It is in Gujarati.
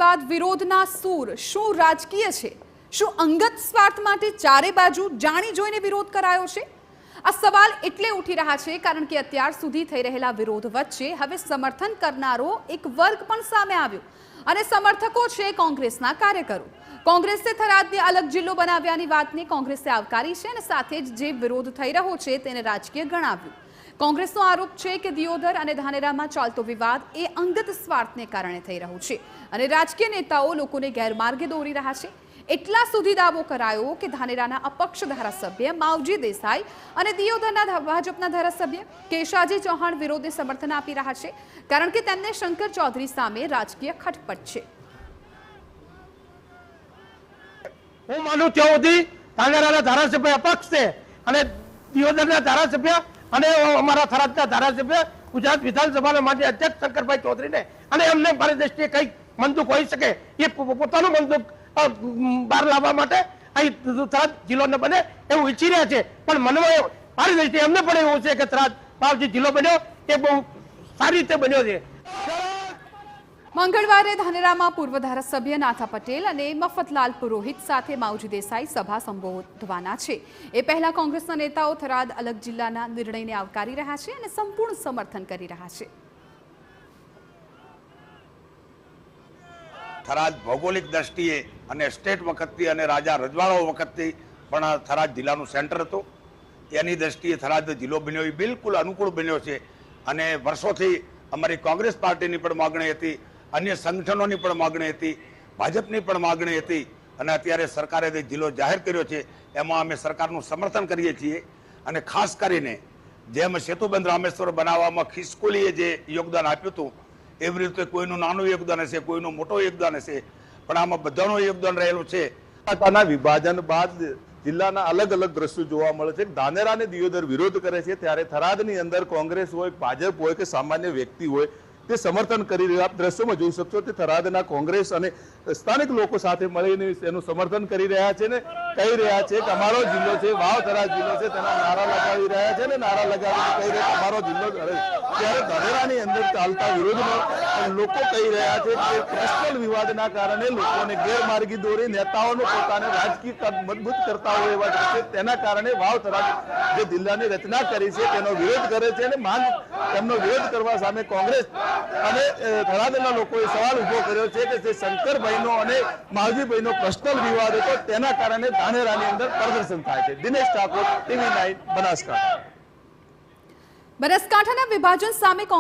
બાદ વિરોધના સૂર શું રાજકીય છે? શું અંગત સ્વાર્થ માટે ચારે બાજુ જાણી જોઈને વિરોધ કરાયો છે? આ સવાલ એટલે ઉઠી રહ્યા છે કારણ કે અત્યાર સુધી થઈ રહેલા વિરોધ વચ્ચે હવે સમર્થન કરનારો એક વર્ગ પણ સામે આવ્યો અને સમર્થકો છે કોંગ્રેસના કાર્યકરો. કોંગ્રેસે થરાદને અલગ જિલ્લો બનાવ્યાની વાતને કોંગ્રેસે આવકારી છે અને સાથે જ જે વિરોધ થઈ રહ્યો છે તેને રાજકીય ગણાવ્યું. કોંગ્રેસનો આરોપ છે કે દિયોદર અને ધાનેરામાં ચાલતો વિવાદ એ અંગત સ્વાર્થને કારણે થઈ રહ્યો છે અને રાજકીય નેતાઓ લોકોને ગેરમાર્ગે દોરી રહ્યા છે. એટલા સુધી દાવો કરાયો કે ધાનેરાના અપક્ષ ધારાસભ્ય માવજી દેસાઈ અને દિયોદરના ભાજપના ધારાસભ્ય કેશાજી ચૌહાણ વિરોધને સમર્થન આપી રહ્યા છે કારણ કે તેમને શંકર ચૌધરી સામે રાજકીય ખટપટ છે. હું માનું ત્યાં સુધી ધાનેરાના ધારાસભ્ય અપક્ષ છે અને દિયોદરના ધારાસભ્ય અને અમારા થરાદના ધારાસભ્ય ગુજરાત વિધાનસભાના માન્ય અધ્યક્ષ શંકરભાઈ ચૌધરીને અને એમને મારી દ્રષ્ટિએ કઈ મંદુક હોઈ શકે એ પોતાનું મંદુક બહાર લાવવા માટે અહીં થરાદ જિલ્લો ન બને એવું ઈચ્છી રહ્યા છે. પણ મનમાં મારી દ્રષ્ટિએ એમને પણ એવું છે કે થરાદ જે જિલ્લો બન્યો એ બહુ સારી રીતે બન્યો છે. મંગળવારે ધાનેરામાં પૂર્વ ધારાસભ્ય નાથા પટેલ અને મફતલાલ પુરોહિત સાથે માવજી દેસાઈ સભા સંબોધવાના છે. એ પહેલા કોંગ્રેસના નેતાઓ થરાદ અલગ જિલ્લાના નિર્ણયને આવકારી રહ્યા છે અને સંપૂર્ણ સમર્થન કરી રહ્યા છે. થરાદ ભૌગોલિક દ્રષ્ટિએ અને સ્ટેટ વખતથી અને રાજા રજવાડાઓ વખતથી પણ થરાદ જિલ્લાનું સેન્ટર હતું. એની દ્રષ્ટિએ થરાદ જિલ્લો બન્યો એ બિલકુલ અનુકૂળ બન્યો છે અને વર્ષોથી અમારી કોંગ્રેસ પાર્ટીની પણ માગણી હતી, અન્ય સંગઠનોની પણ માગણી હતી, ભાજપની પણ માગણી હતી અને અત્યારે સરકારે જે જિલ્લો જાહેર કર્યો છે એમાં અમે સરકારનું સમર્થન કરીએ છીએ. અને ખાસ કરીને જેમ સેતુબંધ રામેશ્વર બનાવવામાં ખિસકોલીએ જે યોગદાન આપ્યું હતું એવી રીતે કોઈનું નાનું યોગદાન હશે, કોઈનું મોટું યોગદાન હશે, પણ આમાં બધાનું યોગદાન રહેલું છે. વિભાજન બાદ જિલ્લાના અલગ અલગ દ્રશ્યો જોવા મળે છે. ધાનેરા અને દિયોદર વિરોધ કરે છે ત્યારે થરાદની અંદર કોંગ્રેસ હોય, ભાજપ હોય કે સામાન્ય વ્યક્તિ હોય તે સમર્થન કરી રહ્યા. આપ દ્રશ્યોમાં જોઈ શકશો તે થરાદના કોંગ્રેસ અને સ્થાનિક લોકો સાથે મળીને એનું સમર્થન કરી રહ્યા છે ને કહી રહ્યા છે કે અમારો જિલ્લો છે, વાવ થરાદ જિલ્લો છે, તેના નારા લગાવી રહ્યા છે ને નારા લગાવીને કહી રહ્યા અમારો જિલ્લો. ત્યારે ધાનેરાની અંદર ચાલતા વિરોધમાં લોકો કહી રહ્યા છે કે પર્સનલ વિવાદના કારણે લોકોને ગેરમાર્ગી દોરી નેતાઓને પોતાને રાજકીય મજબૂત કરતા હોય એવા છે. તેના કારણે વાવ થરાદ જે જિલ્લાની રચના કરી છે તેનો વિરોધ કરે છે અને તેમનો વિરોધ કરવા સામે કોંગ્રેસ અને થરાદના લોકોએ સવાલ ઉભો કર્યો છે કે જે શંકરભાઈનો અને માવજીભાઈનો પર્સનલ વિવાદ હતો તેના કારણે ધાનેરાની અંદર પ્રદર્શન થાય છે. દિનેશ ઠાકોર, TV9 બનાસકાંઠા. બનાસકાંઠાના વિભાજન સામે